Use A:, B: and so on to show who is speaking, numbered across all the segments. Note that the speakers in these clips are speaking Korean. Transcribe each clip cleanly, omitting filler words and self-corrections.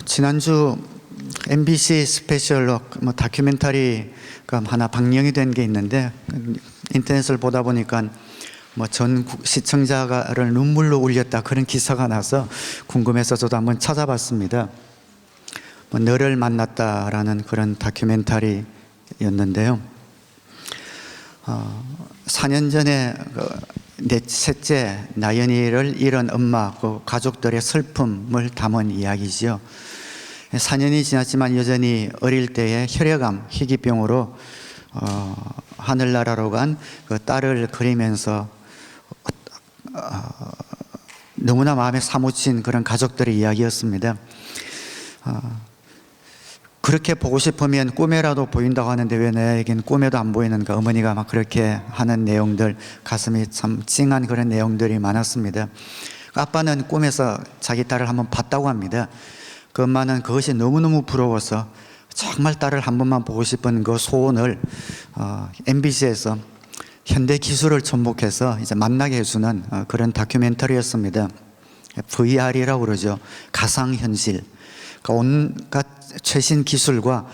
A: 지난주 MBC 스페셜로 다큐멘터리가 하나 방영이 된 게 있는데, 인터넷을 보다 보니까 전 시청자를 눈물로 울렸다 그런 기사가 나서 궁금해서 저도 한번 찾아봤습니다. 너를 만났다라는 그런 다큐멘터리였는데요. 4년 전에 넷째 나연이를 잃은 엄마, 그 가족들의 슬픔을 담은 이야기지요. 4년이 지났지만 여전히 어릴 때의 혈액암, 희귀병으로 하늘나라로 간 그 딸을 그리면서 너무나 마음에 사무친 그런 가족들의 이야기였습니다. 그렇게 보고 싶으면 꿈에라도 보인다고 하는데 왜 나에겐 꿈에도 안 보이는가, 어머니가 막 그렇게 하는 내용들, 가슴이 참 찡한 그런 내용들이 많았습니다. 아빠는 꿈에서 자기 딸을 한번 봤다고 합니다. 그 엄마는 그것이 너무너무 부러워서 정말 딸을 한 번만 보고 싶은 그 소원을 MBC에서 현대 기술을 접목해서 이제 만나게 해주는 그런 다큐멘터리였습니다. VR이라고 그러죠. 가상현실. 온갖 최신 기술과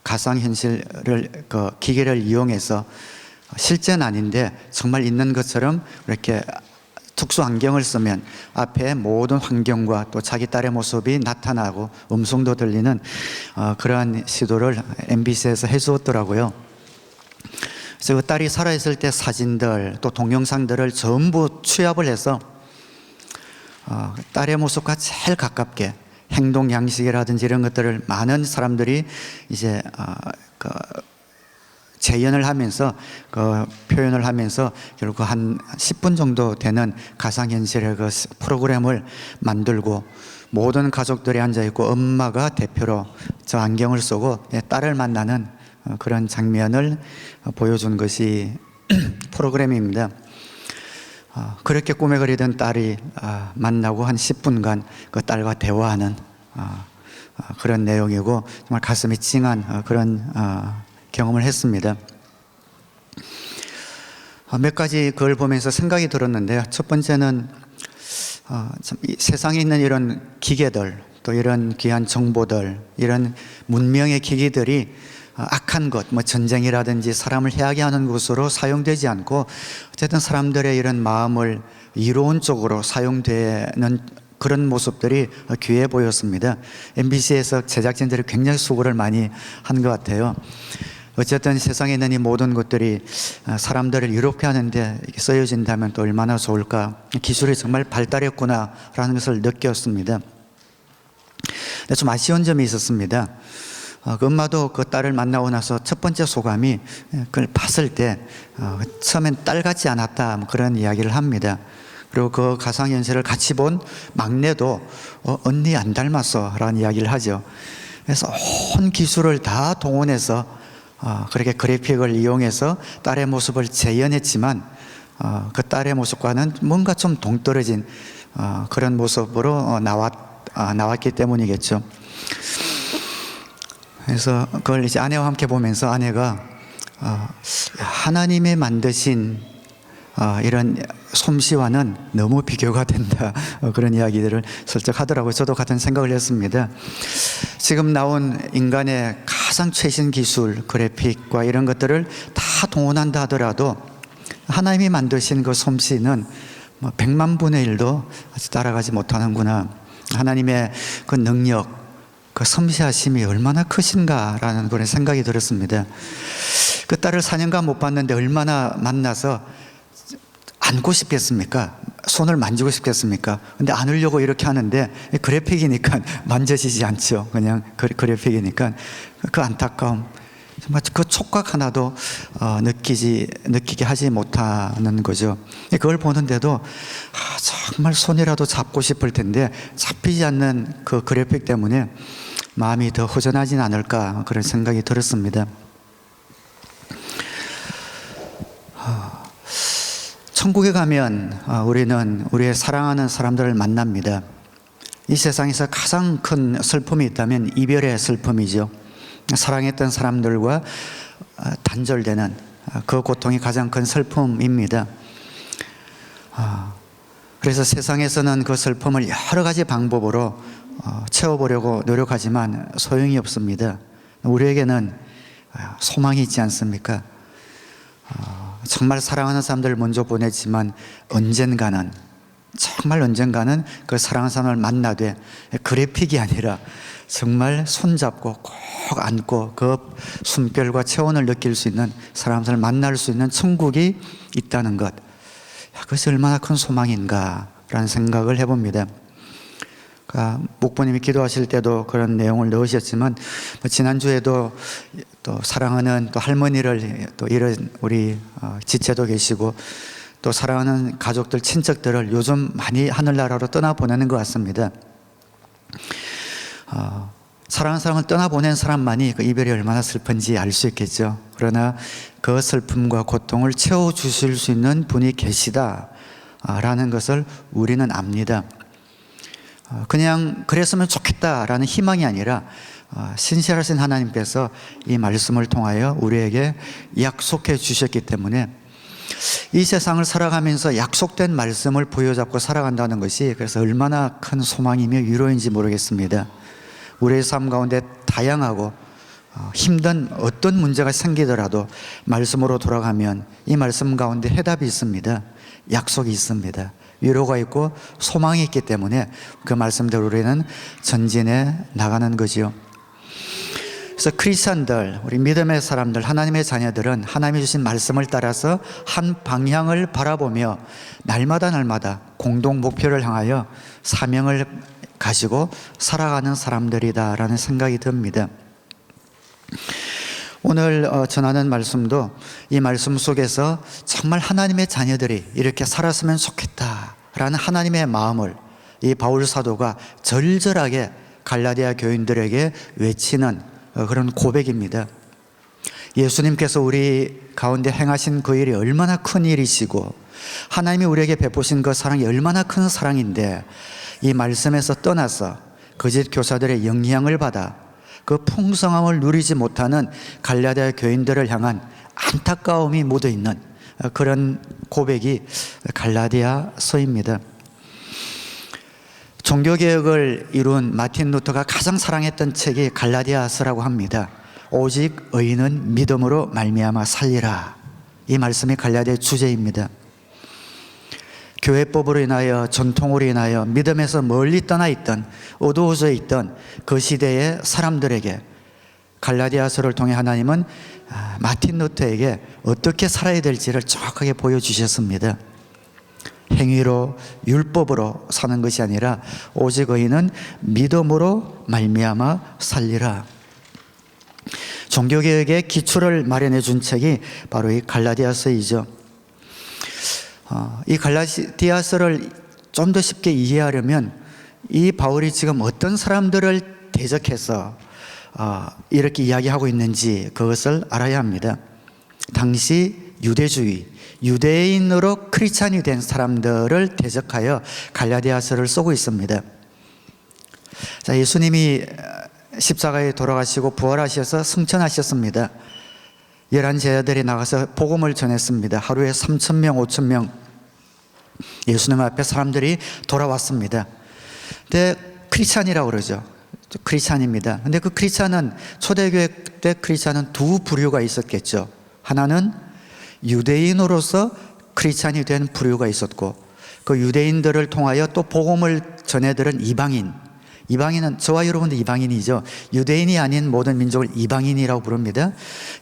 A: 가상현실을, 그 기계를 이용해서 실제는 아닌데 정말 있는 것처럼 이렇게 특수 안경을 쓰면 앞에 모든 환경과 또 자기 딸의 모습이 나타나고 음성도 들리는 그러한 시도를 MBC에서 해주었더라고요. 그래서 그 딸이 살아있을 때 사진들 또 동영상들을 전부 취합을 해서 딸의 모습과 제일 가깝게 행동 양식이라든지 이런 것들을 많은 사람들이 이제 재현을 하면서 표현을 하면서 결국 한 10분 정도 되는 가상현실의 그 프로그램을 만들고, 모든 가족들이 앉아있고 엄마가 대표로 저 안경을 쓰고 딸을 만나는 그런 장면을 보여준 것이 프로그램입니다. 그렇게 꿈에 그리던 딸이 만나고 한 10분간 그 딸과 대화하는 그런 내용이고, 정말 가슴이 찡한 그런 경험을 했습니다. 몇 가지 그걸 보면서 생각이 들었는데요. 첫 번째는 참 세상에 있는 이런 기계들, 또 이런 귀한 정보들, 이런 문명의 기기들이 악한 것, 전쟁이라든지 사람을 해하게 하는 것으로 사용되지 않고 어쨌든 사람들의 이런 마음을 이로운 쪽으로 사용되는 그런 모습들이 귀해 보였습니다. MBC에서 제작진들이 굉장히 수고를 많이 한 것 같아요. 어쨌든 세상에 있는 이 모든 것들이 사람들을 이롭게 하는데 쓰여진다면 또 얼마나 좋을까. 기술이 정말 발달했구나라는 것을 느꼈습니다. 근데 좀 아쉬운 점이 있었습니다. 그 엄마도 그 딸을 만나고 나서 첫 번째 소감이 그걸 봤을 때 처음엔 딸 같지 않았다, 그런 이야기를 합니다. 그리고 그 가상현실을 같이 본 막내도 언니 안 닮았어 라는 이야기를 하죠. 그래서 온 기술을 다 동원해서 그렇게 그래픽을 이용해서 딸의 모습을 재현했지만 그 딸의 모습과는 뭔가 좀 동떨어진 그런 모습으로 나왔기 때문이겠죠. 그래서 그걸 이제 아내와 함께 보면서 아내가 하나님의 만드신 이런 솜씨와는 너무 비교가 된다, 그런 이야기들을 슬쩍 하더라고요. 저도 같은 생각을 했습니다. 지금 나온 인간의 가장 최신 기술, 그래픽과 이런 것들을 다 동원한다 하더라도 하나님이 만드신 그 솜씨는 100만 분의 1도 따라가지 못하는구나. 하나님의 그 능력, 그 섬세하심이 얼마나 크신가라는 그런 생각이 들었습니다. 그 딸을 4년간 못 봤는데 얼마나 만나서 안고 싶겠습니까? 손을 만지고 싶겠습니까? 근데 안으려고 이렇게 하는데 그래픽이니까 만져지지 않죠. 그냥 그래픽이니까 그 안타까움, 정말 그 촉각 하나도 느끼게 하지 못하는 거죠. 그걸 보는데도 정말 손이라도 잡고 싶을 텐데 잡히지 않는 그 그래픽 때문에 마음이 더 허전하진 않을까, 그런 생각이 들었습니다. 천국에 가면 우리는 우리의 사랑하는 사람들을 만납니다. 이 세상에서 가장 큰 슬픔이 있다면 이별의 슬픔이죠. 사랑했던 사람들과 단절되는 그 고통이 가장 큰 슬픔입니다. 그래서 세상에서는 그 슬픔을 여러 가지 방법으로 채워보려고 노력하지만 소용이 없습니다. 우리에게는 소망이 있지 않습니까? 정말 사랑하는 사람들을 먼저 보냈지만 언젠가는, 정말 언젠가는 그 사랑하는 사람을 만나되 그래픽이 아니라 정말 손잡고 꼭 안고 그 숨결과 체온을 느낄 수 있는 사람들을 만날 수 있는 천국이 있다는 것, 그것이 얼마나 큰 소망인가라는 생각을 해봅니다. 목부님이 기도하실 때도 그런 내용을 넣으셨지만, 지난주에도 또 사랑하는 또 할머니를 또 이런 우리 지체도 계시고, 또 사랑하는 가족들, 친척들을 요즘 많이 하늘나라로 떠나보내는 것 같습니다. 사랑하는 사람을 떠나보낸 사람만이 그 이별이 얼마나 슬픈지 알 수 있겠죠. 그러나 그 슬픔과 고통을 채워주실 수 있는 분이 계시다라는 것을 우리는 압니다. 그냥 그랬으면 좋겠다라는 희망이 아니라 신실하신 하나님께서 이 말씀을 통하여 우리에게 약속해 주셨기 때문에 이 세상을 살아가면서 약속된 말씀을 부여잡고 살아간다는 것이 그래서 얼마나 큰 소망이며 위로인지 모르겠습니다. 우리의 삶 가운데 다양하고 힘든 어떤 문제가 생기더라도 말씀으로 돌아가면 이 말씀 가운데 해답이 있습니다. 약속이 있습니다. 위로가 있고 소망이 있기 때문에 그 말씀대로 우리는 전진해 나가는 거지요. 그래서 크리스천들, 우리 믿음의 사람들, 하나님의 자녀들은 하나님이 주신 말씀을 따라서 한 방향을 바라보며 날마다 공동 목표를 향하여 사명을 가지고 살아가는 사람들이다라는 생각이 듭니다. 오늘 전하는 말씀도 이 말씀 속에서 정말 하나님의 자녀들이 이렇게 살았으면 좋겠다라는 하나님의 마음을 이 바울 사도가 절절하게 갈라디아 교인들에게 외치는 그런 고백입니다. 예수님께서 우리 가운데 행하신 그 일이 얼마나 큰 일이시고 하나님이 우리에게 베푸신 그 사랑이 얼마나 큰 사랑인데, 이 말씀에서 떠나서 거짓 교사들의 영향을 받아 그 풍성함을 누리지 못하는 갈라디아 교인들을 향한 안타까움이 묻어있는 그런 고백이 갈라디아서입니다. 종교개혁을 이룬 마틴 루터가 가장 사랑했던 책이 갈라디아서라고 합니다. 오직 의인은 믿음으로 말미암아 살리라, 이 말씀이 갈라디아의 주제입니다. 교회법으로 인하여, 전통으로 인하여 믿음에서 멀리 떠나 있던, 어두워져 있던 그 시대의 사람들에게 갈라디아서를 통해 하나님은 마틴 루터에게 어떻게 살아야 될지를 정확하게 보여주셨습니다. 행위로, 율법으로 사는 것이 아니라 오직 의인은 믿음으로 말미암아 살리라. 종교개혁의 기초를 마련해 준 책이 바로 이 갈라디아서이죠. 이 갈라디아서를 좀 더 쉽게 이해하려면 이 바울이 지금 어떤 사람들을 대적해서 이렇게 이야기하고 있는지 그것을 알아야 합니다. 당시 유대주의, 유대인으로 크리스찬이 된 사람들을 대적하여 갈라디아서를 쓰고 있습니다. 자, 예수님이 십자가에 돌아가시고 부활하셔서 승천하셨습니다. 11 제자들이 나가서 복음을 전했습니다. 하루에 3,000명, 5,000명 예수님 앞에 사람들이 돌아왔습니다. 근데 크리스찬이라고 그러죠. 크리스찬입니다. 근데 그 크리스찬은, 초대교회 때 크리스찬은 두 부류가 있었겠죠. 하나는 유대인으로서 크리스찬이 된 부류가 있었고, 그 유대인들을 통하여 또 복음을 전해들은 이방인. 이방인은, 저와 여러분도 이방인이죠. 유대인이 아닌 모든 민족을 이방인이라고 부릅니다.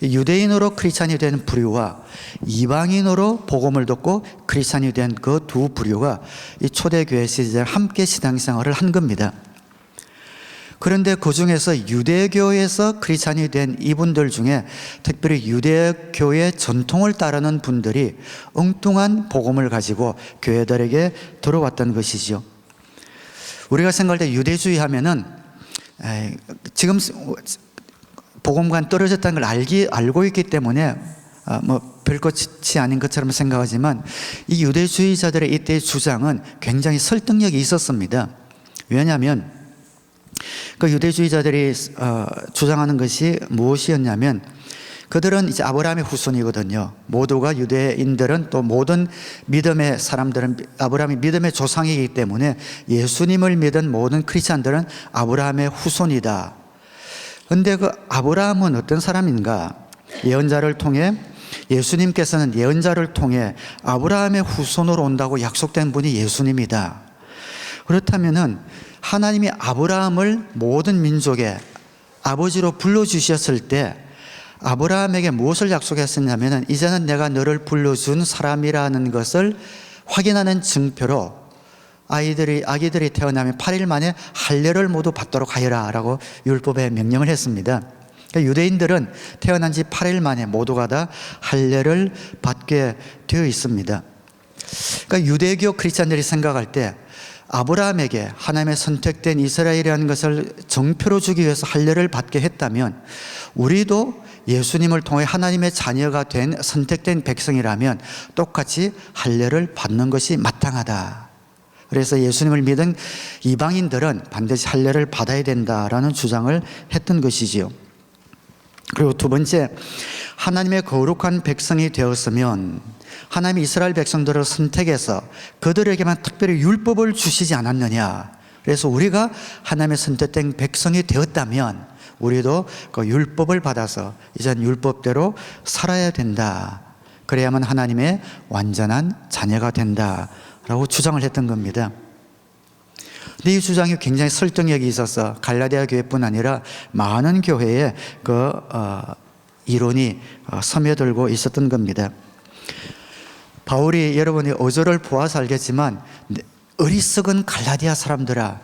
A: 유대인으로 크리스찬이 된 부류와 이방인으로 복음을 듣고 크리스찬이 된 그 두 부류가 이 초대교회 시절 함께 신앙생활을 한 겁니다. 그런데 그 중에서 유대교에서 크리스찬이 된 이분들 중에 특별히 유대교의 전통을 따르는 분들이 엉뚱한 복음을 가지고 교회들에게 들어왔던 것이죠. 우리가 생각할 때 유대주의 하면은 지금 복음과는 떨어졌다는 걸 알고 있기 때문에 뭐 별것이 아닌 것처럼 생각하지만, 이 유대주의자들의 이때의 주장은 굉장히 설득력이 있었습니다. 왜냐하면 그 유대주의자들이 주장하는 것이 무엇이었냐면, 그들은 이제 아브라함의 후손이거든요. 모두가 유대인들은 또 모든 믿음의 사람들은 아브라함이 믿음의 조상이기 때문에 예수님을 믿은 모든 크리스찬들은 아브라함의 후손이다. 그런데 그 아브라함은 어떤 사람인가? 예언자를 통해 예수님께서는 예언자를 통해 아브라함의 후손으로 온다고 약속된 분이 예수님이다. 그렇다면은 하나님이 아브라함을 모든 민족의 아버지로 불러주셨을 때 아브라함에게 무엇을 약속했었냐면은 이제는 내가 너를 불러준 사람이라는 것을 확인하는 증표로 아기들이 태어나면 8일 만에 할례를 모두 받도록 하여라 라고 율법에 명령을 했습니다. 그러니까 유대인들은 태어난 지 8일 만에 모두가 다 할례를 받게 되어 있습니다. 그러니까 유대교 크리스찬들이 생각할 때 아브라함에게 하나님의 선택된 이스라엘이라는 것을 정표로 주기 위해서 할례를 받게 했다면 우리도 예수님을 통해 하나님의 자녀가 된 선택된 백성이라면 똑같이 할례를 받는 것이 마땅하다. 그래서 예수님을 믿은 이방인들은 반드시 할례를 받아야 된다라는 주장을 했던 것이지요. 그리고 두 번째, 하나님의 거룩한 백성이 되었으면 하나님이 이스라엘 백성들을 선택해서 그들에게만 특별히 율법을 주시지 않았느냐. 그래서 우리가 하나님의 선택된 백성이 되었다면 우리도 그 율법을 받아서 이젠 율법대로 살아야 된다. 그래야만 하나님의 완전한 자녀가 된다라고 주장을 했던 겁니다. 근데 이 주장이 굉장히 설득력이 있어서 갈라디아 교회뿐 아니라 많은 교회에 그 이론이 스며들고 있었던 겁니다. 바울이 여러분이 어조를 보아서 알겠지만 어리석은 갈라디아 사람들아,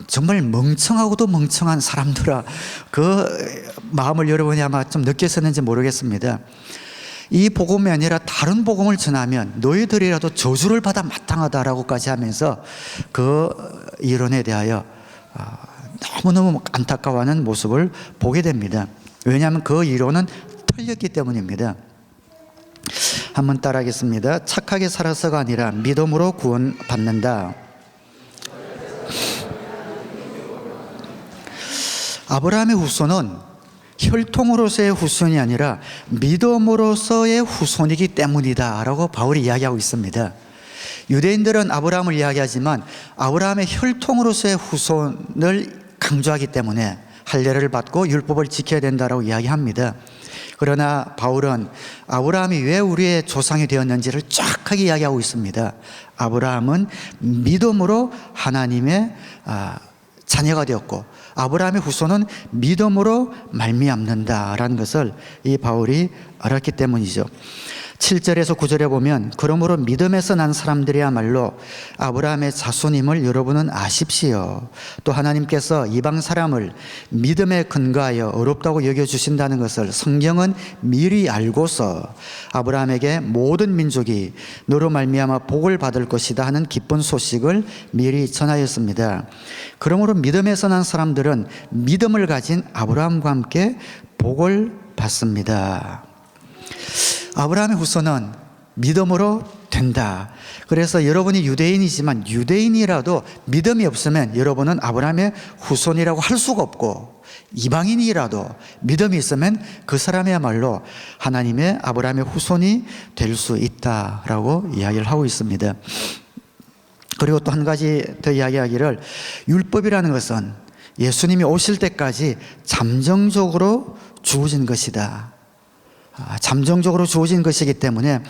A: 정말 멍청하고도 멍청한 사람들아, 그 마음을 여러분이 아마 좀 느꼈었는지 모르겠습니다. 이 복음이 아니라 다른 복음을 전하면 너희들이라도 저주를 받아 마땅하다라고까지 하면서 그 이론에 대하여 너무너무 안타까워하는 모습을 보게 됩니다. 왜냐하면 그 이론은 틀렸기 때문입니다. 한번 따라하겠습니다. 착하게 살아서가 아니라 믿음으로 구원받는다. 아브라함의 후손은 혈통으로서의 후손이 아니라 믿음으로서의 후손이기 때문이다 라고 바울이 이야기하고 있습니다. 유대인들은 아브라함을 이야기하지만 아브라함의 혈통으로서의 후손을 강조하기 때문에 할례를 받고 율법을 지켜야 된다라고 이야기합니다. 그러나 바울은 아브라함이 왜 우리의 조상이 되었는지를 정확하게 이야기하고 있습니다. 아브라함은 믿음으로 하나님의 자녀가 되었고 아브라함의 후손은 믿음으로 말미암는다라는 것을 이 바울이 알았기 때문이죠. 7절에서 9절에 보면 그러므로 믿음에서 난 사람들이야말로 아브라함의 자손임을 여러분은 아십시오. 또 하나님께서 이방 사람을 믿음에 근거하여 어렵다고 여겨주신다는 것을 성경은 미리 알고서 아브라함에게 모든 민족이 너로 말미암아 복을 받을 것이다 하는 기쁜 소식을 미리 전하였습니다. 그러므로 믿음에서 난 사람들은 믿음을 가진 아브라함과 함께 복을 받습니다. 아브라함의 후손은 믿음으로 된다. 그래서 여러분이 유대인이지만 유대인이라도 믿음이 없으면 여러분은 아브라함의 후손이라고 할 수가 없고, 이방인이라도 믿음이 있으면 그 사람이야말로 하나님의 아브라함의 후손이 될 수 있다라고 이야기를 하고 있습니다. 그리고 또 한 가지 더 이야기하기를, 율법이라는 것은 예수님이 오실 때까지 잠정적으로 주어진 것이다. 잠정적으로 주어진 것이기 때문에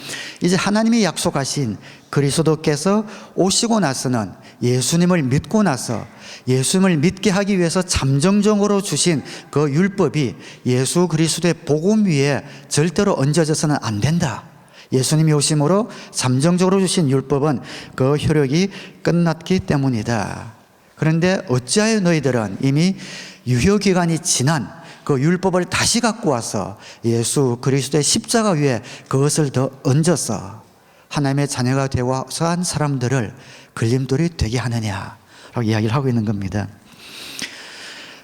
A: 이제 하나님이 약속하신 그리스도께서 오시고 나서는 예수님을 믿고 나서 예수님을 믿게 하기 위해서 잠정적으로 주신 그 율법이 예수 그리스도의 복음 위에 절대로 얹어져서는 안 된다. 예수님이 오심으로 잠정적으로 주신 율법은 그 효력이 끝났기 때문이다. 그런데 어찌하여 너희들은 이미 유효기간이 지난 그 율법을 다시 갖고 와서 예수 그리스도의 십자가 위에 그것을 더 얹어서 하나님의 자녀가 되어서 한 사람들을 걸림돌이 되게 하느냐라고 이야기를 하고 있는 겁니다.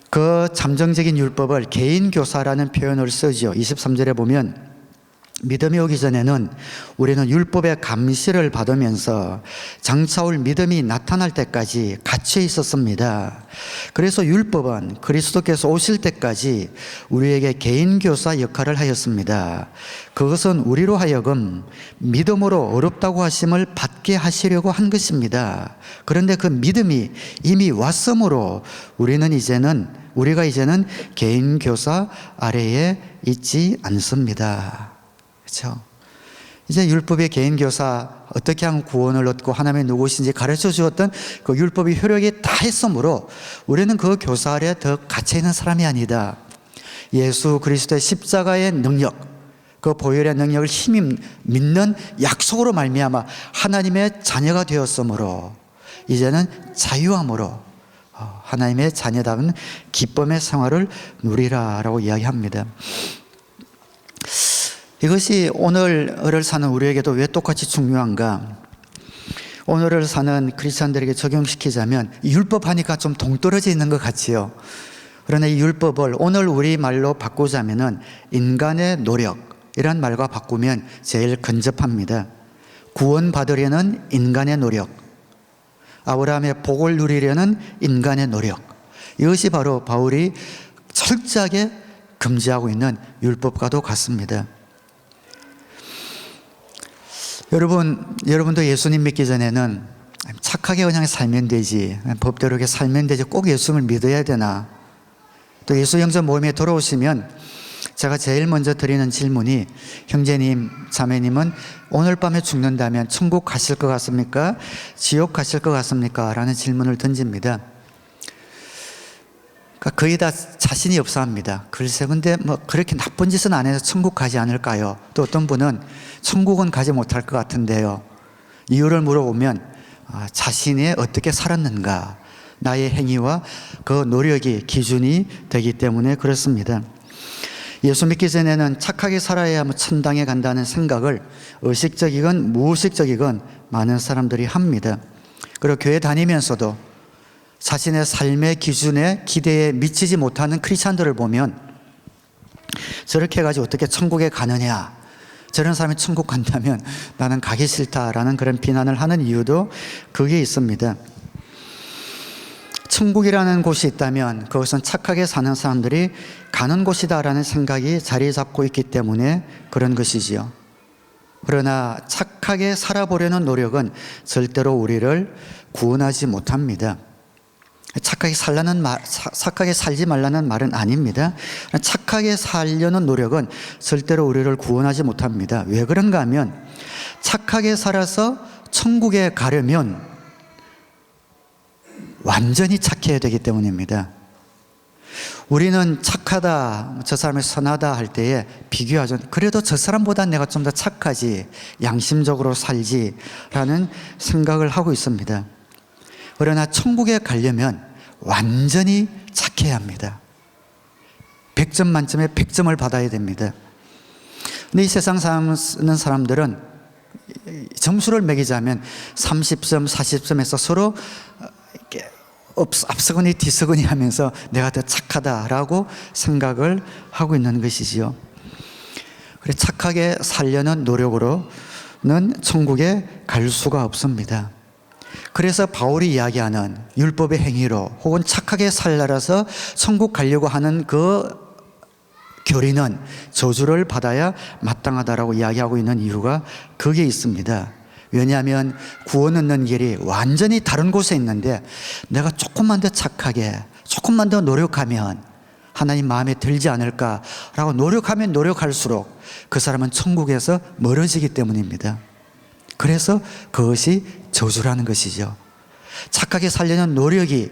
A: 그 잠정적인 율법을 개인교사라는 표현을 쓰죠. 23절에 보면 믿음이 오기 전에는 우리는 율법의 감시를 받으면서 장차올 믿음이 나타날 때까지 갇혀 있었습니다. 그래서 율법은 그리스도께서 오실 때까지 우리에게 개인교사 역할을 하였습니다. 그것은 우리로 하여금 믿음으로 어렵다고 하심을 받게 하시려고 한 것입니다. 그런데 그 믿음이 이미 왔으므로 우리가 이제는 개인교사 아래에 있지 않습니다. 그렇죠? 이제 율법의 개인교사, 어떻게 하면 구원을 얻고 하나님이 누구신지 가르쳐 주었던 그 율법이 효력이 다 했으므로 우리는 그 교사 아래 더 갇혀있는 사람이 아니다. 예수 그리스도의 십자가의 능력, 그 보혈의 능력을 힘입 믿는 약속으로 말미암아 하나님의 자녀가 되었으므로 이제는 자유함으로 하나님의 자녀다운 기쁨의 생활을 누리라라고 이야기합니다. 이것이 오늘을 사는 우리에게도 왜 똑같이 중요한가? 오늘을 사는 크리스천들에게 적용시키자면 율법 하니까 좀 동떨어져 있는 것 같지요. 그러나 이 율법을 오늘 우리말로 바꾸자면은 인간의 노력이란 말과 바꾸면 제일 근접합니다. 구원받으려는 인간의 노력, 아브라함의 복을 누리려는 인간의 노력, 이것이 바로 바울이 철저하게 금지하고 있는 율법과도 같습니다. 여러분도 예수님 믿기 전에는 착하게 그냥 살면 되지, 법대로 이렇게 살면 되지, 꼭 예수님을 믿어야 되나? 또 예수 영접 모임에 돌아오시면 제가 제일 먼저 드리는 질문이, 형제님, 자매님은 오늘 밤에 죽는다면 천국 가실 것 같습니까? 지옥 가실 것 같습니까? 라는 질문을 던집니다. 거의 다 자신이 없어 합니다. 글쎄, 근데 그렇게 나쁜 짓은 안 해서 천국 가지 않을까요? 또 어떤 분은 천국은 가지 못할 것 같은데요. 이유를 물어보면 자신이 어떻게 살았는가, 나의 행위와 그 노력이 기준이 되기 때문에 그렇습니다. 예수 믿기 전에는 착하게 살아야 천당에 간다는 생각을 의식적이건 무의식적이건 많은 사람들이 합니다. 그리고 교회 다니면서도 자신의 삶의 기준에 기대에 미치지 못하는 크리스찬들을 보면 저렇게 해가지고 어떻게 천국에 가느냐, 저런 사람이 천국 간다면 나는 가기 싫다라는 그런 비난을 하는 이유도 그게 있습니다. 천국이라는 곳이 있다면 그것은 착하게 사는 사람들이 가는 곳이다라는 생각이 자리 잡고 있기 때문에 그런 것이지요. 그러나 착하게 살아보려는 노력은 절대로 우리를 구원하지 못합니다. 착하게 살지 말라는 말은 아닙니다. 착하게 살려는 노력은 절대로 우리를 구원하지 못합니다. 왜 그런가 하면 착하게 살아서 천국에 가려면 완전히 착해야 되기 때문입니다. 우리는 착하다, 저 사람이 선하다 할 때에 비교하죠. 그래도 저 사람보다 내가 좀 더 착하지, 양심적으로 살지 라는 생각을 하고 있습니다. 그러나 천국에 가려면 완전히 착해야 합니다. 100점 만점에 100점을 받아야 됩니다. 근데 이 세상 사는 사람들은 점수를 매기자면 30점, 40점에서 서로 앞서거니 뒤서거니 하면서 내가 더 착하다라고 생각을 하고 있는 것이지요. 그래, 착하게 살려는 노력으로는 천국에 갈 수가 없습니다. 그래서 바울이 이야기하는 율법의 행위로 혹은 착하게 살라라서 천국 가려고 하는 그 교리는 저주를 받아야 마땅하다라고 이야기하고 있는 이유가 거기에 있습니다. 왜냐하면 구원 얻는 길이 완전히 다른 곳에 있는데 내가 조금만 더 착하게, 조금만 더 노력하면 하나님 마음에 들지 않을까라고 노력하면 노력할수록 그 사람은 천국에서 멀어지기 때문입니다. 그래서 그것이 저주라는 것이죠. 착하게 살려는 노력이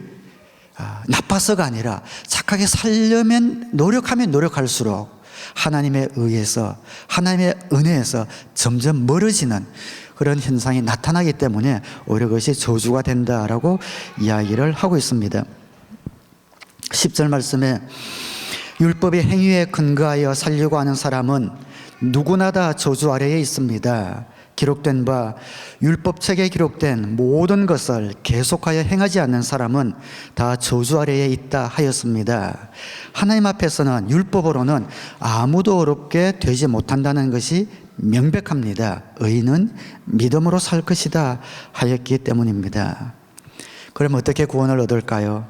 A: 나빠서가 아니라 착하게 살려면 노력하면 노력할수록 하나님의 의에서, 하나님의 은혜에서 점점 멀어지는 그런 현상이 나타나기 때문에 오히려 그것이 저주가 된다라고 이야기를 하고 있습니다. 10절 말씀에 율법의 행위에 근거하여 살려고 하는 사람은 누구나 다 저주 아래에 있습니다. 기록된 바 율법책에 기록된 모든 것을 계속하여 행하지 않는 사람은 다 저주 아래에 있다 하였습니다. 하나님 앞에서는 율법으로는 아무도 어렵게 되지 못한다는 것이 명백합니다. 의인은 믿음으로 살 것이다 하였기 때문입니다. 그럼 어떻게 구원을 얻을까요?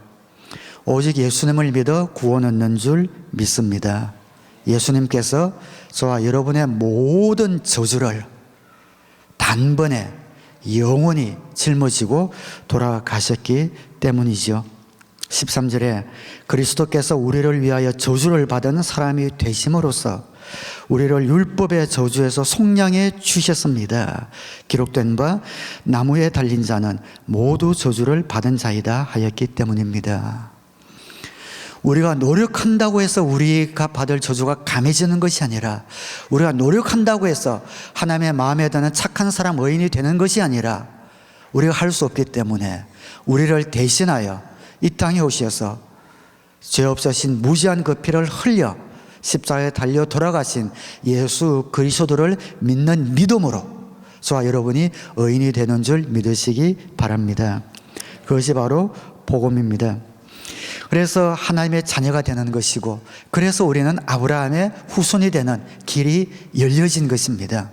A: 오직 예수님을 믿어 구원 얻는 줄 믿습니다. 예수님께서 저와 여러분의 모든 저주를 단번에 영원히 짊어지고 돌아가셨기 때문이죠. 13절에 그리스도께서 우리를 위하여 저주를 받은 사람이 되심으로써 우리를 율법의 저주에서 속량해 주셨습니다. 기록된 바 나무에 달린 자는 모두 저주를 받은 자이다 하였기 때문입니다. 우리가 노력한다고 해서 우리가 받을 저주가 감해지는 것이 아니라, 우리가 노력한다고 해서 하나님의 마음에 드는 착한 사람 의인이 되는 것이 아니라, 우리가 할 수 없기 때문에 우리를 대신하여 이 땅에 오셔서 죄 없으신 무지한 그 피를 흘려 십자가에 달려 돌아가신 예수 그리스도를 믿는 믿음으로 저와 여러분이 의인이 되는 줄 믿으시기 바랍니다. 그것이 바로 복음입니다. 그래서 하나님의 자녀가 되는 것이고, 그래서 우리는 아브라함의 후손이 되는 길이 열려진 것입니다.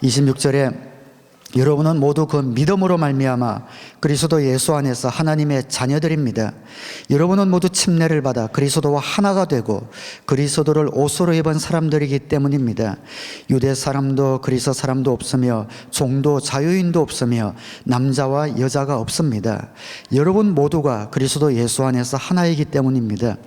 A: 26절에 여러분은 모두 그 믿음으로 말미암아 그리스도 예수 안에서 하나님의 자녀들입니다. 여러분은 모두 침례를 받아 그리스도와 하나가 되고 그리스도를 옷으로 입은 사람들이기 때문입니다. 유대 사람도 그리스 사람도 없으며 종도 자유인도 없으며 남자와 여자가 없습니다. 여러분 모두가 그리스도 예수 안에서 하나이기 때문입니다.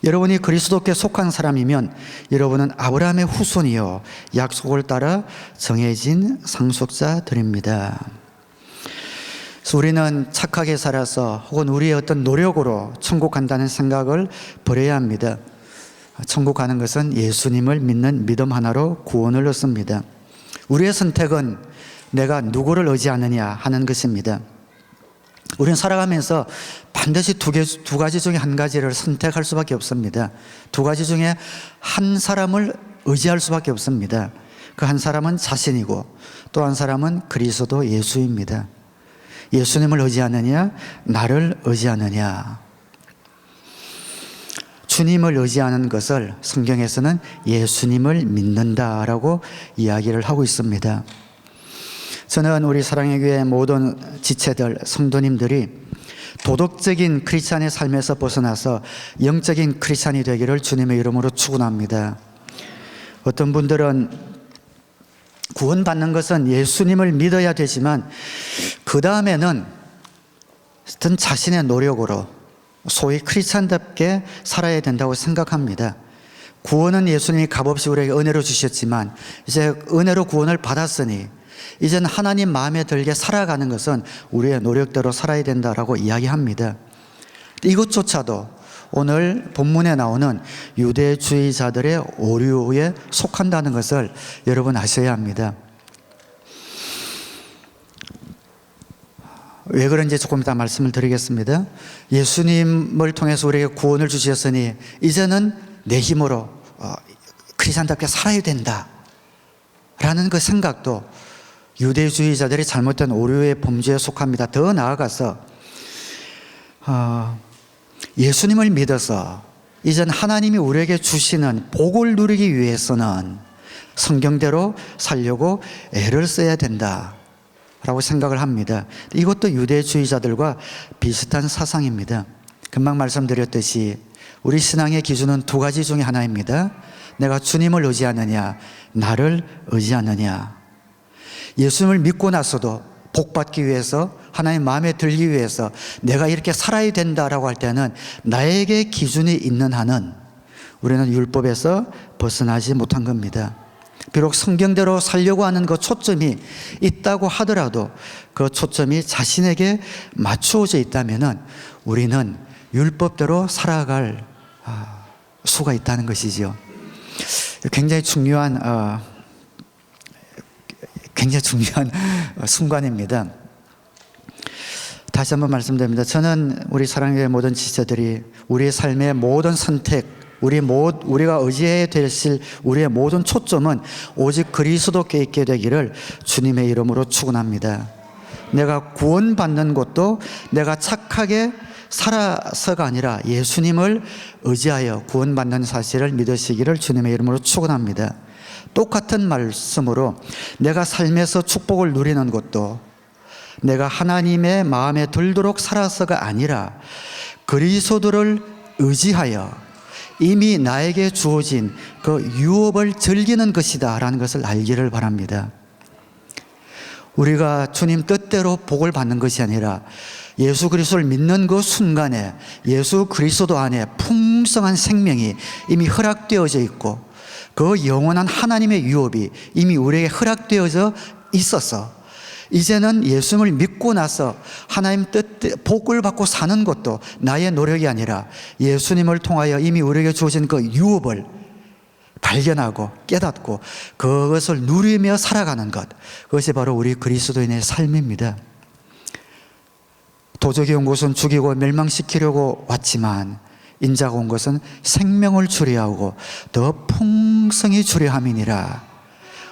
A: 여러분이 그리스도께 속한 사람이면 여러분은 아브라함의 후손이요 약속을 따라 정해진 상속자들입니다. 그래서 우리는 착하게 살아서 혹은 우리의 어떤 노력으로 천국 간다는 생각을 버려야 합니다. 천국 가는 것은 예수님을 믿는 믿음 하나로 구원을 얻습니다. 우리의 선택은 내가 누구를 의지하느냐 하는 것입니다. 우리는 살아가면서 반드시 두 가지 중에 한 가지를 선택할 수밖에 없습니다. 두 가지 중에 한 사람을 의지할 수밖에 없습니다. 그 한 사람은 자신이고 또 한 사람은 그리스도 예수입니다. 예수님을 의지하느냐, 나를 의지하느냐. 주님을 의지하는 것을 성경에서는 예수님을 믿는다라고 이야기를 하고 있습니다. 저는 우리 사랑의 교회 모든 지체들, 성도님들이 도덕적인 크리스찬의 삶에서 벗어나서 영적인 크리스찬이 되기를 주님의 이름으로 축원합니다. 어떤 분들은 구원받는 것은 예수님을 믿어야 되지만 그 다음에는 어떤 자신의 노력으로 소위 크리스찬답게 살아야 된다고 생각합니다. 구원은 예수님이 값없이 우리에게 은혜로 주셨지만 이제 은혜로 구원을 받았으니 이제는 하나님 마음에 들게 살아가는 것은 우리의 노력대로 살아야 된다라고 이야기합니다. 이것조차도 오늘 본문에 나오는 유대주의자들의 오류에 속한다는 것을 여러분 아셔야 합니다. 왜 그런지 조금 이따 말씀을 드리겠습니다. 예수님을 통해서 우리에게 구원을 주셨으니 이제는 내 힘으로 크리스찬답게 살아야 된다 라는 그 생각도 유대주의자들이 잘못된 오류의 범죄에 속합니다. 더 나아가서 예수님을 믿어서 이젠 하나님이 우리에게 주시는 복을 누리기 위해서는 성경대로 살려고 애를 써야 된다라고 생각을 합니다. 이것도 유대주의자들과 비슷한 사상입니다. 금방 말씀드렸듯이 우리 신앙의 기준은 두 가지 중에 하나입니다. 내가 주님을 의지하느냐, 나를 의지하느냐. 예수님을 믿고 나서도 복받기 위해서, 하나님 마음에 들기 위해서 내가 이렇게 살아야 된다라고 할 때는 나에게 기준이 있는 한은 우리는 율법에서 벗어나지 못한 겁니다. 비록 성경대로 살려고 하는 그 초점이 있다고 하더라도 그 초점이 자신에게 맞추어져 있다면은 우리는 율법대로 살아갈 수가 있다는 것이죠. 굉장히 중요한 순간입니다. 다시 한번 말씀드립니다. 저는 우리 사랑의 모든 지체들이 우리의 삶의 모든 선택, 우리가 의지해야 되실 우리의 모든 초점은 오직 그리스도께 있게 되기를 주님의 이름으로 축원합니다. 내가 구원받는 것도 내가 착하게 살아서가 아니라 예수님을 의지하여 구원받는 사실을 믿으시기를 주님의 이름으로 축원합니다. 똑같은 말씀으로 내가 삶에서 축복을 누리는 것도 내가 하나님의 마음에 들도록 살아서가 아니라 그리스도를 의지하여 이미 나에게 주어진 그 유업을 즐기는 것이다 라는 것을 알기를 바랍니다. 우리가 주님 뜻대로 복을 받는 것이 아니라 예수 그리스도를 믿는 그 순간에 예수 그리스도 안에 풍성한 생명이 이미 허락되어져 있고 그 영원한 하나님의 유업이 이미 우리에게 허락되어져 있어서 이제는 예수님을 믿고 나서 하나님 뜻 복을 받고 사는 것도 나의 노력이 아니라 예수님을 통하여 이미 우리에게 주어진 그 유업을 발견하고 깨닫고 그것을 누리며 살아가는 것, 그것이 바로 우리 그리스도인의 삶입니다. 도적이 온 것은 죽이고 멸망시키려고 왔지만 인자가 온 것은 생명을 주려 하고 더 풍성히 주려 함이니라.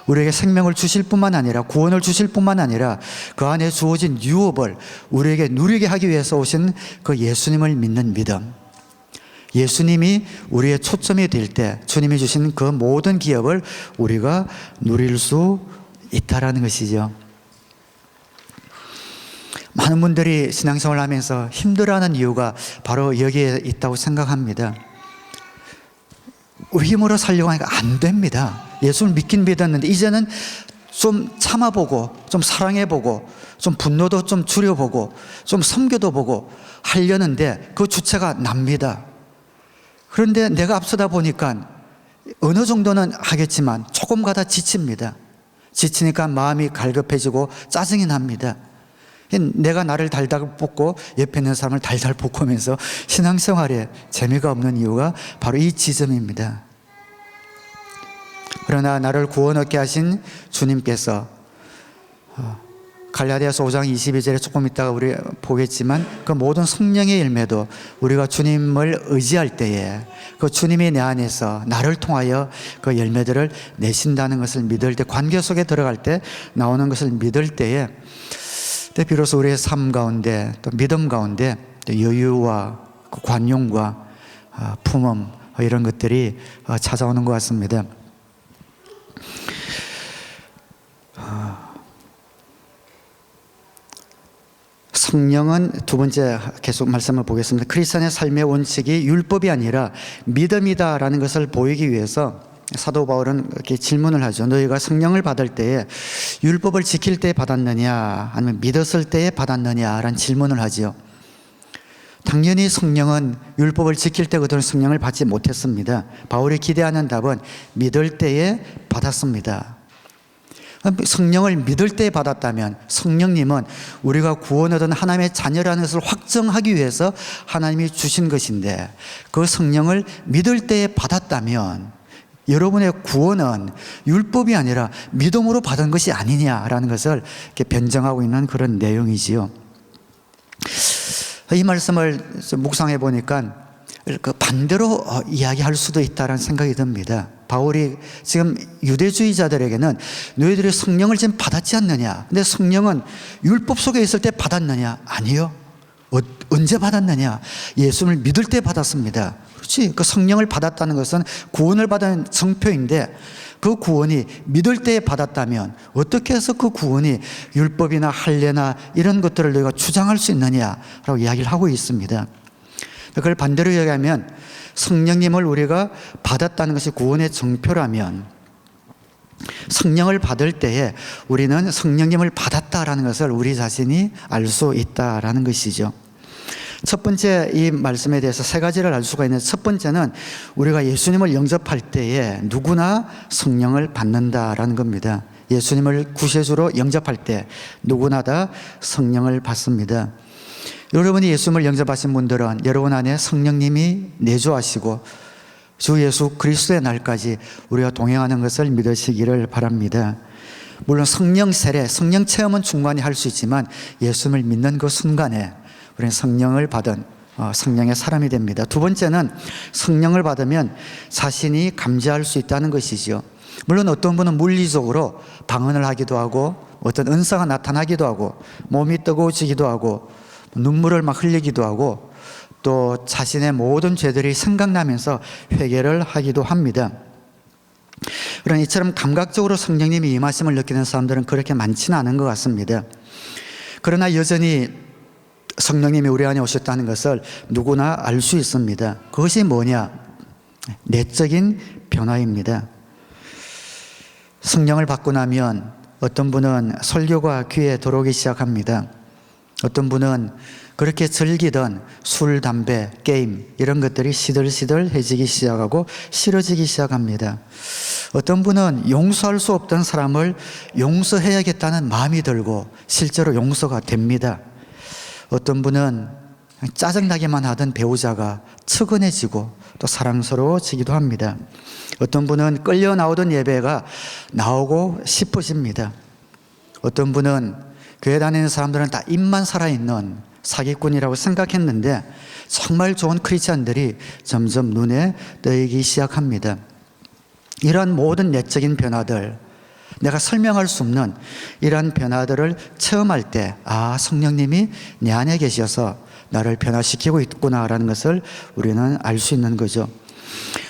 A: 우리에게 생명을 주실 뿐만 아니라 구원을 주실 뿐만 아니라 그 안에 주어진 유업을 우리에게 누리게 하기 위해서 오신 그 예수님을 믿는 믿음, 예수님이 우리의 초점이 될 때 주님이 주신 그 모든 기업을 우리가 누릴 수 있다라는 것이죠. 많은 분들이 신앙생활을 하면서 힘들어하는 이유가 바로 여기에 있다고 생각합니다. 우리 힘으로 살려고 하니까 안 됩니다. 예수를 믿긴 믿었는데 이제는 좀 참아보고 좀 사랑해보고 좀 분노도 좀 줄여보고 좀 섬겨도 보고 하려는데 그 주체가 납니다. 그런데 내가 앞서다 보니까 어느 정도는 하겠지만 조금 가다 지칩니다. 지치니까 마음이 갈급해지고 짜증이 납니다. 내가 나를 달달 볶고 옆에 있는 사람을 달달 볶으면서 신앙생활에 재미가 없는 이유가 바로 이 지점입니다. 그러나 나를 구원 얻게 하신 주님께서 갈라디아서 5장 22절에 조금 있다가 우리 보겠지만 그 모든 성령의 열매도 우리가 주님을 의지할 때에 그 주님이 내 안에서 나를 통하여 그 열매들을 내신다는 것을 믿을 때, 관계 속에 들어갈 때 나오는 것을 믿을 때에 비로소 우리의 삶 가운데 또 믿음 가운데 또 여유와 관용과 품음 이런 것들이 찾아오는 것 같습니다. 성령은 두 번째 계속 말씀을 보겠습니다. 크리스천의 삶의 원칙이 율법이 아니라 믿음이다라는 것을 보이기 위해서 사도 바울은 이렇게 질문을 하죠. 너희가 성령을 받을 때에 율법을 지킬 때 받았느냐 아니면 믿었을 때에 받았느냐라는 질문을 하죠. 당연히 성령은 율법을 지킬 때 그들은 성령을 받지 못했습니다. 바울이 기대하는 답은 믿을 때에 받았습니다. 성령을 믿을 때 받았다면 성령님은 우리가 구원 얻은 하나님의 자녀라는 것을 확정하기 위해서 하나님이 주신 것인데 그 성령을 믿을 때에 받았다면 여러분의 구원은 율법이 아니라 믿음으로 받은 것이 아니냐라는 것을 이렇게 변정하고 있는 그런 내용이지요. 이 말씀을 묵상해 보니까 그 반대로 이야기할 수도 있다는 생각이 듭니다. 바울이 지금 유대주의자들에게는 너희들이 성령을 지금 받았지 않느냐? 근데 성령은 율법 속에 있을 때 받았느냐? 아니요. 언제 받았느냐? 예수를 믿을 때 받았습니다. 그렇지? 그 성령을 받았다는 것은 구원을 받은 정표인데 그 구원이 믿을 때 받았다면 어떻게 해서 그 구원이 율법이나 할례나 이런 것들을 너희가 주장할 수 있느냐라고 이야기를 하고 있습니다. 그걸 반대로 이야기하면 성령님을 우리가 받았다는 것이 구원의 정표라면 성령을 받을 때에 우리는 성령님을 받았다라는 것을 우리 자신이 알 수 있다라는 것이죠. 첫 번째 이 말씀에 대해서 세 가지를 알 수가 있는데 첫 번째는 우리가 예수님을 영접할 때에 누구나 성령을 받는다라는 겁니다. 예수님을 구세주로 영접할 때 누구나 다 성령을 받습니다. 여러분이 예수님을 영접하신 분들은 여러분 안에 성령님이 내주하시고 주 예수 그리스도의 날까지 우리가 동행하는 것을 믿으시기를 바랍니다. 물론 성령 세례, 성령 체험은 중간에 할 수 있지만 예수님을 믿는 그 순간에 우리는 성령을 받은 성령의 사람이 됩니다. 두 번째는 성령을 받으면 자신이 감지할 수 있다는 것이죠. 물론 어떤 분은 물리적으로 방언을 하기도 하고 어떤 은사가 나타나기도 하고 몸이 뜨거워지기도 하고 눈물을 막 흘리기도 하고 또 자신의 모든 죄들이 생각나면서 회개를 하기도 합니다. 그러나 이처럼 감각적으로 성령님이 임하심을 느끼는 사람들은 그렇게 많지는 않은 것 같습니다. 그러나 여전히 성령님이 우리 안에 오셨다는 것을 누구나 알 수 있습니다. 그것이 뭐냐? 내적인 변화입니다. 성령을 받고 나면 어떤 분은 설교가 귀에 들어오기 시작합니다. 어떤 분은 그렇게 즐기던 술, 담배, 게임 이런 것들이 시들시들해지기 시작하고 싫어지기 시작합니다. 어떤 분은 용서할 수 없던 사람을 용서해야겠다는 마음이 들고 실제로 용서가 됩니다. 어떤 분은 짜증나기만 하던 배우자가 측은해지고 또 사랑스러워지기도 합니다. 어떤 분은 끌려 나오던 예배가 나오고 싶어집니다. 어떤 분은 교회 다니는 사람들은 다 입만 살아있는 사기꾼이라고 생각했는데 정말 좋은 크리스찬들이 점점 눈에 띄기 시작합니다. 이러한 모든 내적인 변화들, 내가 설명할 수 없는 이러한 변화들을 체험할 때 성령님이 내 안에 계셔서 나를 변화시키고 있구나라는 것을 우리는 알 수 있는 거죠.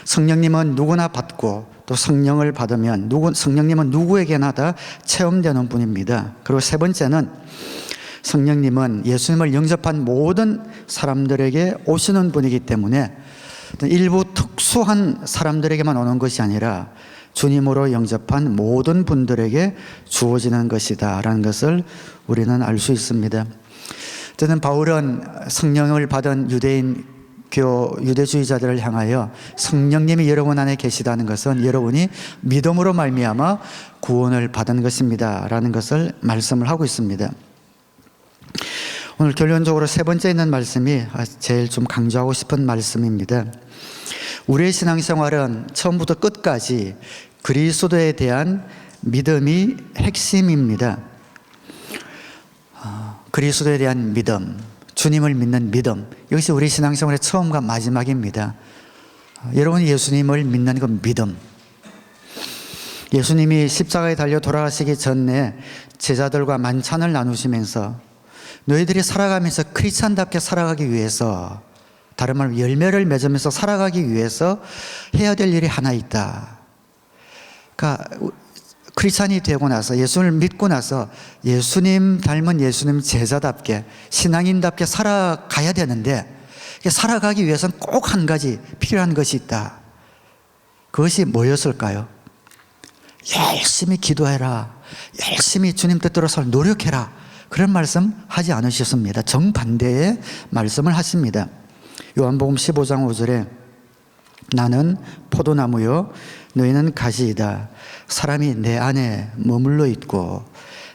A: 성령님은 누구나 받고 또 성령을 받으면 성령님은 누구에게나 다 체험되는 분입니다. 그리고 세 번째는 성령님은 예수님을 영접한 모든 사람들에게 오시는 분이기 때문에 일부 특수한 사람들에게만 오는 것이 아니라 주님으로 영접한 모든 분들에게 주어지는 것이다 라는 것을 우리는 알 수 있습니다. 저는 바울은 성령을 받은 유대주의자들을 향하여 성령님이 여러분 안에 계시다는 것은 여러분이 믿음으로 말미암아 구원을 받은 것입니다 라는 것을 말씀을 하고 있습니다. 오늘 결론적으로 세 번째 있는 말씀이 제일 좀 강조하고 싶은 말씀입니다. 우리의 신앙생활은 처음부터 끝까지 그리스도에 대한 믿음이 핵심입니다. 그리스도에 대한 믿음, 주님을 믿는 믿음, 이것이 우리 신앙생활의 처음과 마지막입니다. 여러분이 예수님을 믿는 그 믿음, 예수님이 십자가에 달려 돌아가시기 전에 제자들과 만찬을 나누시면서 너희들이 살아가면서 크리스찬답게 살아가기 위해서, 다른 말로 열매를 맺으면서 살아가기 위해서 해야 될 일이 하나 있다. 그러니까 크리스찬이 되고 나서, 예수를 믿고 나서 예수님 닮은 예수님 제자답게, 신앙인답게 살아가야 되는데, 살아가기 위해서는 꼭 한 가지 필요한 것이 있다. 그것이 뭐였을까요? 열심히 기도해라, 열심히 주님 뜻대로 살 노력해라, 그런 말씀 하지 않으셨습니다. 정반대의 말씀을 하십니다. 요한복음 15장 5절에 나는 포도나무요 너희는 가지이다. 사람이 내 안에 머물러 있고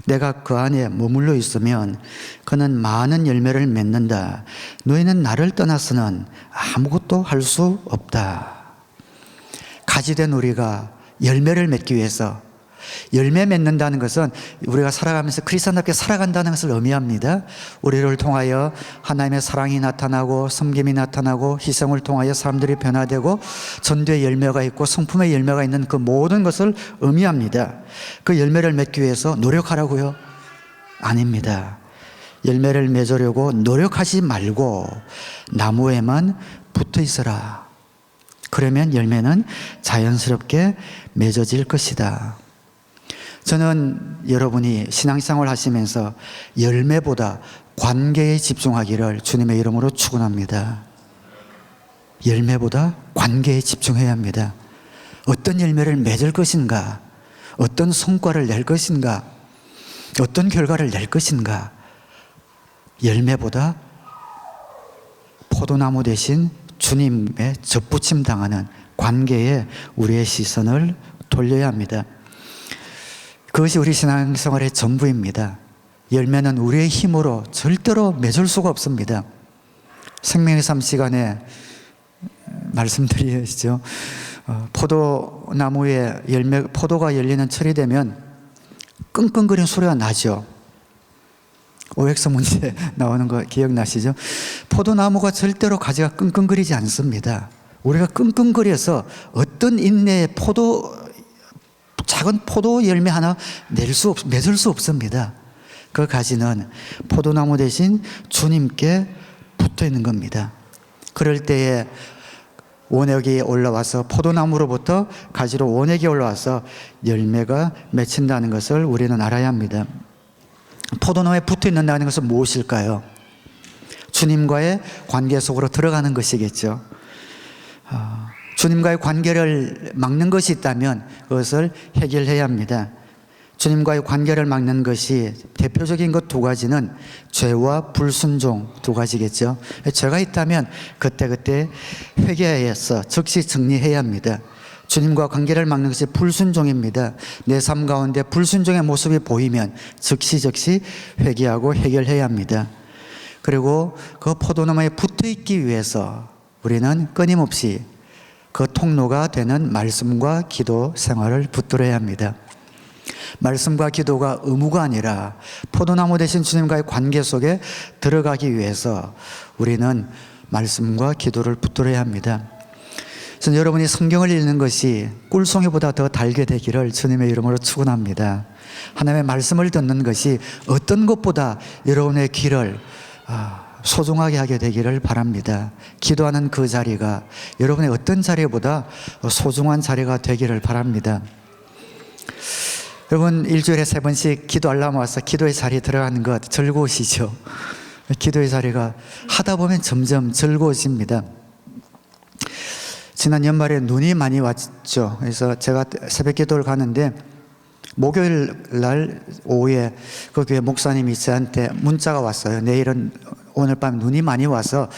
A: 내가 그 안에 머물러 있으면 그는 많은 열매를 맺는다. 너희는 나를 떠나서는 아무것도 할 수 없다. 가지된 우리가 열매를 맺기 위해서, 열매 맺는다는 것은 우리가 살아가면서 크리스찬답게 살아간다는 것을 의미합니다. 우리를 통하여 하나님의 사랑이 나타나고 섬김이 나타나고 희생을 통하여 사람들이 변화되고 전도의 열매가 있고 성품의 열매가 있는 그 모든 것을 의미합니다. 그 열매를 맺기 위해서 노력하라고요? 아닙니다. 열매를 맺으려고 노력하지 말고 나무에만 붙어 있어라. 그러면 열매는 자연스럽게 맺어질 것이다. 저는 여러분이 신앙생활 하시면서 열매보다 관계에 집중하기를 주님의 이름으로 축원합니다. 열매보다 관계에 집중해야 합니다. 어떤 열매를 맺을 것인가, 어떤 성과를 낼 것인가, 어떤 결과를 낼 것인가, 열매보다 포도나무 대신 주님의 접붙임 당하는 관계에 우리의 시선을 돌려야 합니다. 그것이 우리 신앙생활의 전부입니다. 열매는 우리의 힘으로 절대로 맺을 수가 없습니다. 생명의 삶 시간에 말씀드리죠. 포도나무에 포도가 열리는 철이 되면 끙끙거리는 소리가 나죠. OX 문제 나오는 거 기억나시죠? 포도나무가 절대로 가지가 끙끙거리지 않습니다. 우리가 끙끙거려서 어떤 인내의 작은 포도 열매 하나 맺을 수 없습니다. 그 가지는 포도나무 대신 주님께 붙어 있는 겁니다. 그럴 때에 원액이 올라와서 포도나무로부터 가지로 원액이 올라와서 열매가 맺힌다는 것을 우리는 알아야 합니다. 포도나무에 붙어 있는다는 것은 무엇일까요? 주님과의 관계 속으로 들어가는 것이겠죠. 주님과의 관계를 막는 것이 있다면 그것을 해결해야 합니다. 주님과의 관계를 막는 것이 대표적인 것 두 가지는 죄와 불순종 두 가지겠죠. 죄가 있다면 그때그때 회개해서 즉시 정리해야 합니다. 주님과 관계를 막는 것이 불순종입니다. 내 삶 가운데 불순종의 모습이 보이면 즉시 회개하고 해결해야 합니다. 그리고 그 포도나무에 붙어 있기 위해서 우리는 끊임없이 그 통로가 되는 말씀과 기도 생활을 붙들어야 합니다. 말씀과 기도가 의무가 아니라 포도나무 대신 주님과의 관계 속에 들어가기 위해서 우리는 말씀과 기도를 붙들어야 합니다. 그래서 여러분이 성경을 읽는 것이 꿀송이보다 더 달게 되기를 주님의 이름으로 축원합니다. 하나님의 말씀을 듣는 것이 어떤 것보다 여러분의 길을 소중하게 하게 되기를 바랍니다. 기도하는 그 자리가 여러분의 어떤 자리보다 소중한 자리가 되기를 바랍니다. 여러분 일주일에 3번씩 기도하려면 와서 기도의 자리에 들어가는 것 즐거우시죠? 기도의 자리가 하다 보면 점점 즐거워집니다. 지난 연말에 눈이 많이 왔죠. 그래서 제가 새벽 기도를 가는데 목요일 날 오후에 그 교회 목사님이 저한테 문자가 왔어요. 내일은 오늘 밤 눈이 많이 와서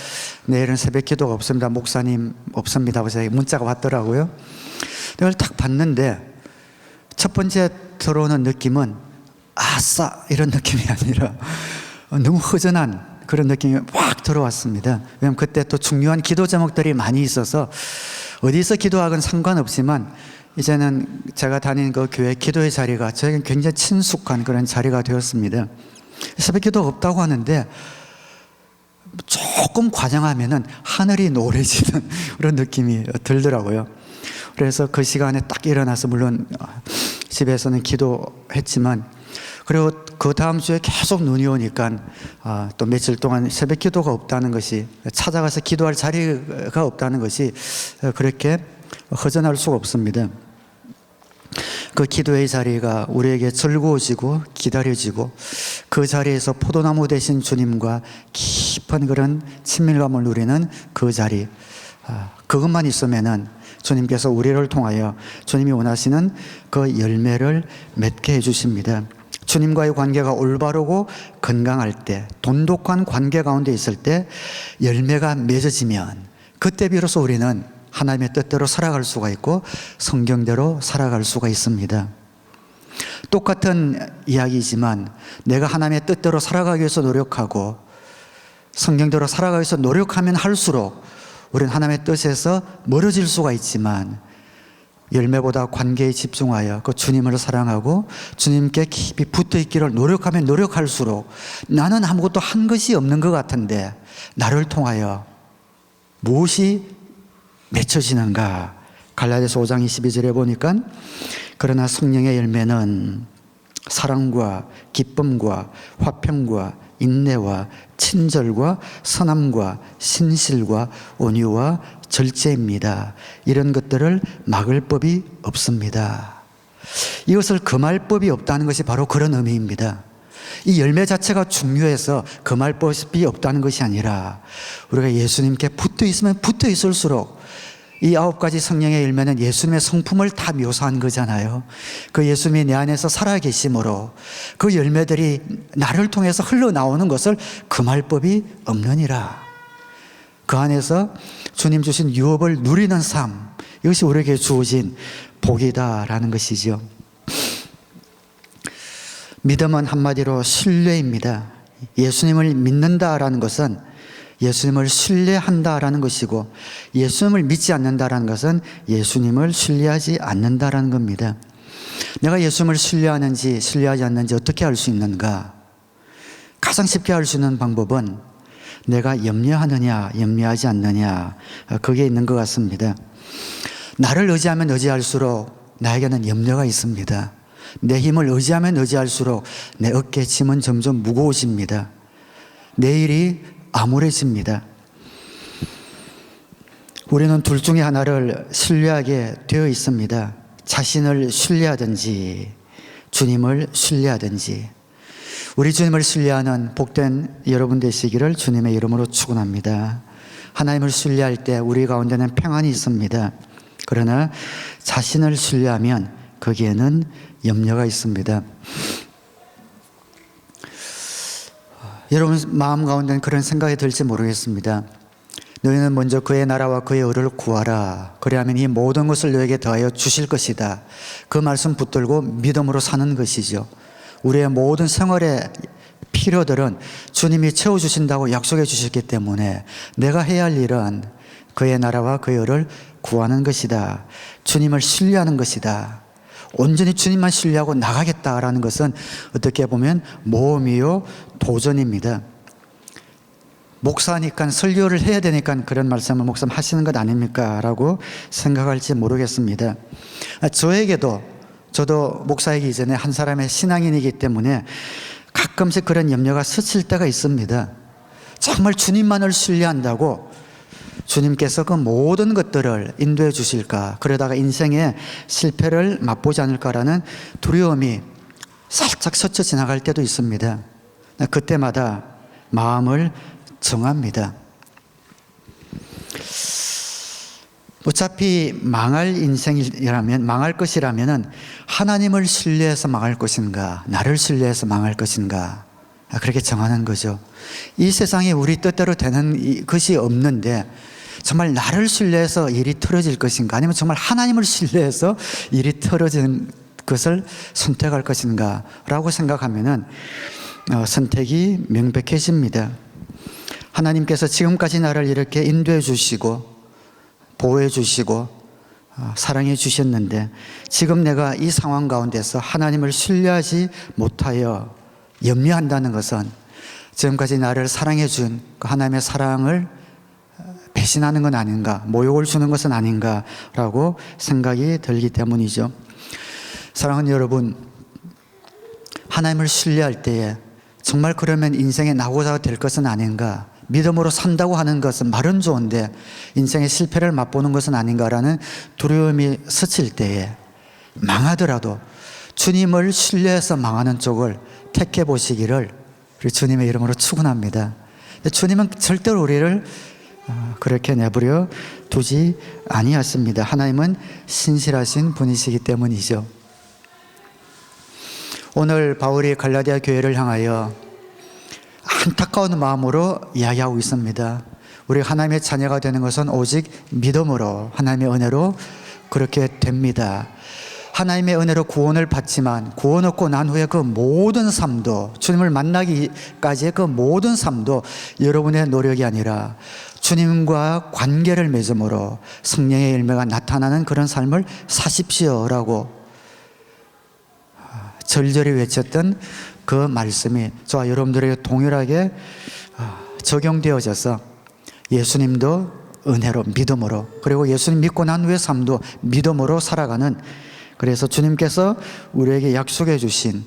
A: 내일은 새벽 기도가 없습니다. 목사님 없습니다. 그래서 문자가 왔더라고요. 그걸 딱 봤는데 첫 번째 들어오는 느낌은 아싸 이런 느낌이 아니라 너무 허전한 그런 느낌이 확 들어왔습니다. 왜냐하면 그때 또 중요한 기도 제목들이 많이 있어서 어디서 기도하건 상관없지만 이제는 제가 다니는 그 교회 기도의 자리가 저에겐 굉장히 친숙한 그런 자리가 되었습니다. 새벽 기도가 없다고 하는데 조금 과장하면은 하늘이 노래지는 그런 느낌이 들더라고요. 그래서 그 시간에 딱 일어나서 물론 집에서는 기도했지만 그리고 그 다음 주에 계속 눈이 오니까 또 며칠 동안 새벽 기도가 없다는 것이 찾아가서 기도할 자리가 없다는 것이 그렇게 허전할 수가 없습니다. 그 기도의 자리가 우리에게 즐거워지고 기다려지고 그 자리에서 포도나무 되신 주님과 깊은 그런 친밀감을 누리는 그 자리, 그것만 있으면은 주님께서 우리를 통하여 주님이 원하시는 그 열매를 맺게 해주십니다. 주님과의 관계가 올바르고 건강할 때, 돈독한 관계 가운데 있을 때 열매가 맺어지면 그때 비로소 우리는 하나님의 뜻대로 살아갈 수가 있고 성경대로 살아갈 수가 있습니다. 똑같은 이야기지만 내가 하나님의 뜻대로 살아가기 위해서 노력하고 성경대로 살아가기 위해서 노력하면 할수록 우리는 하나님의 뜻에서 멀어질 수가 있지만 열매보다 관계에 집중하여 그 주님을 사랑하고 주님께 깊이 붙어 있기를 노력하면 노력할수록 나는 아무것도 한 것이 없는 것 같은데 나를 통하여 무엇이 맺혀지는가? 갈라디아서 5장 22절에 보니까 그러나 성령의 열매는 사랑과 기쁨과 화평과 인내와 친절과 선함과 신실과 온유와 절제입니다. 이런 것들을 막을 법이 없습니다. 이것을 금할 법이 없다는 것이 바로 그런 의미입니다. 이 열매 자체가 중요해서 금할 법이 없다는 것이 아니라 우리가 예수님께 붙어 있으면 붙어 있을수록 이 9가지 성령의 열매는 예수님의 성품을 다 묘사한 거잖아요. 그 예수님이 내 안에서 살아계심으로 그 열매들이 나를 통해서 흘러나오는 것을 금할 법이 없느니라. 그 안에서 주님 주신 유업을 누리는 삶, 이것이 우리에게 주어진 복이다라는 것이죠. 믿음은 한마디로 신뢰입니다. 예수님을 믿는다라는 것은 예수님을 신뢰한다라는 것이고 예수님을 믿지 않는다라는 것은 예수님을 신뢰하지 않는다라는 겁니다. 내가 예수님을 신뢰하는지 신뢰하지 않는지 어떻게 알 수 있는가? 가장 쉽게 알 수 있는 방법은 내가 염려하느냐 염려하지 않느냐, 그게 있는 것 같습니다. 나를 의지하면 의지할수록 나에게는 염려가 있습니다. 내 힘을 의지하면 의지할수록 내 어깨 짐은 점점 무거워집니다. 내 일이 암울해집니다. 우리는 둘 중에 하나를 신뢰하게 되어 있습니다. 자신을 신뢰하든지 주님을 신뢰하든지. 우리 주님을 신뢰하는 복된 여러분 되시기를 주님의 이름으로 축원합니다. 하나님을 신뢰할 때 우리 가운데는 평안이 있습니다. 그러나 자신을 신뢰하면 거기에는 염려가 있습니다. 여러분 마음 가운데는 그런 생각이 들지 모르겠습니다. 너희는 먼저 그의 나라와 그의 의를 구하라. 그리하면 이 모든 것을 너에게 더하여 주실 것이다. 그 말씀 붙들고 믿음으로 사는 것이죠. 우리의 모든 생활의 필요들은 주님이 채워주신다고 약속해 주셨기 때문에 내가 해야 할 일은 그의 나라와 그의 의를 구하는 것이다. 주님을 신뢰하는 것이다. 온전히 주님만 신뢰하고 나가겠다라는 것은 어떻게 보면 모험이요 도전입니다. 목사니까 설교를 해야 되니까 그런 말씀을 목사님 하시는 것 아닙니까? 라고 생각할지 모르겠습니다. 저도 목사이기 이전에 한 사람의 신앙인이기 때문에 가끔씩 그런 염려가 스칠 때가 있습니다. 정말 주님만을 신뢰한다고 주님께서 그 모든 것들을 인도해 주실까? 그러다가 인생의 실패를 맛보지 않을까라는 두려움이 살짝 스쳐 지나갈 때도 있습니다. 그때마다 마음을 정합니다. 어차피 망할 인생이라면, 망할 것이라면 하나님을 신뢰해서 망할 것인가, 나를 신뢰해서 망할 것인가, 그렇게 정하는 거죠. 이 세상에 우리 뜻대로 되는 것이 없는데 정말 나를 신뢰해서 일이 틀어질 것인가, 아니면 정말 하나님을 신뢰해서 일이 틀어지는 것을 선택할 것인가 라고 생각하면 선택이 명백해집니다. 하나님께서 지금까지 나를 이렇게 인도해 주시고 보호해 주시고 사랑해 주셨는데, 지금 내가 이 상황 가운데서 하나님을 신뢰하지 못하여 염려한다는 것은 지금까지 나를 사랑해 준 그 하나님의 사랑을 배신하는 건 아닌가, 모욕을 주는 것은 아닌가라고 생각이 들기 때문이죠. 사랑하는 여러분, 하나님을 신뢰할 때에 정말 그러면 인생에 나고자 될 것은 아닌가, 믿음으로 산다고 하는 것은 말은 좋은데 인생의 실패를 맛보는 것은 아닌가라는 두려움이 스칠 때에 망하더라도 주님을 신뢰해서 망하는 쪽을 택해 보시기를 우리 주님의 이름으로 축원합니다. 주님은 절대로 우리를 그렇게 내버려 두지 아니하십니다. 하나님은 신실하신 분이시기 때문이죠. 오늘 바울이 갈라디아 교회를 향하여 안타까운 마음으로 이야기하고 있습니다. 우리 하나님의 자녀가 되는 것은 오직 믿음으로, 하나님의 은혜로 그렇게 됩니다. 하나님의 은혜로 구원을 받지만 구원 얻고 난 후에 그 모든 삶도, 주님을 만나기까지의 그 모든 삶도 여러분의 노력이 아니라 주님과 관계를 맺음으로 성령의 열매가 나타나는 그런 삶을 사십시오라고 절절히 외쳤던 그 말씀이 저와 여러분들에게 동일하게 적용되어져서 예수님도 은혜로, 믿음으로, 그리고 예수님 믿고 난 후의 삶도 믿음으로 살아가는, 그래서 주님께서 우리에게 약속해 주신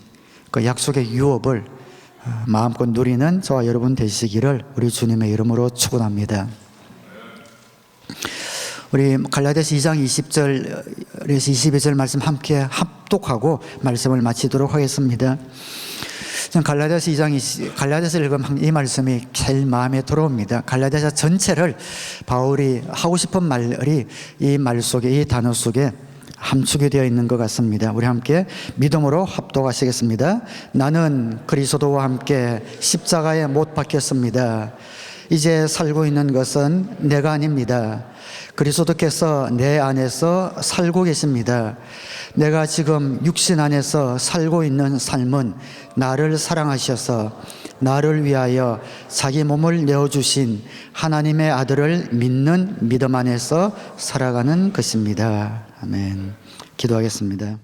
A: 그 약속의 유업을 마음껏 누리는 저와 여러분 되시기를 우리 주님의 이름으로 축원합니다. 우리 갈라디아서 2장 20절에서 22절 말씀 함께 합독하고 말씀을 마치도록 하겠습니다. 저는 갈라디아서 읽으면 이 말씀이 제일 마음에 들어옵니다. 갈라디아서 전체를 바울이 하고 싶은 말이 이 말 속에, 이 단어 속에 함축이 되어 있는 것 같습니다. 우리 함께 믿음으로 합독하시겠습니다. 나는 그리스도와 함께 십자가에 못 박혔습니다. 이제 살고 있는 것은 내가 아닙니다. 그리스도께서 내 안에서 살고 계십니다. 내가 지금 육신 안에서 살고 있는 삶은 나를 사랑하셔서 나를 위하여 자기 몸을 내어주신 하나님의 아들을 믿는 믿음 안에서 살아가는 것입니다. 아멘. 기도하겠습니다.